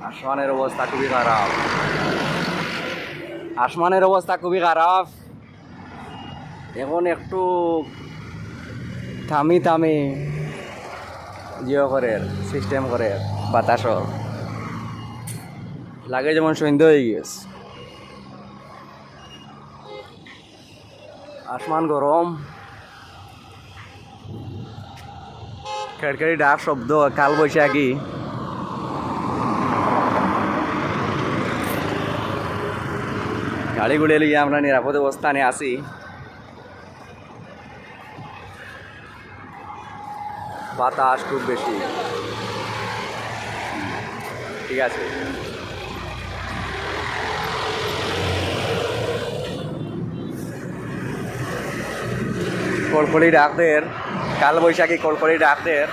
আসমানের অবস্থা খুবই খারাপ, আসমানের অবস্থা খুবই খারাপ। এখন একটু থামি থামি জিও করে সিস্টেম করে বাতাস লাগে যেমন সন্ধ্যা হয়ে গেছে। আসমান গরম, খেড়খেড়ি ডাক শব্দ, কাল বৈশাখী। গাড়ি গুড়ে লিয়ে আমরা নিরাপদ অবস্থানে আছি। বাতাস খুব বেশি, ঠিক আছে। কড়কড়ি ডাকদের, কাল বৈশাখী কড়কড়ি ডাকদের।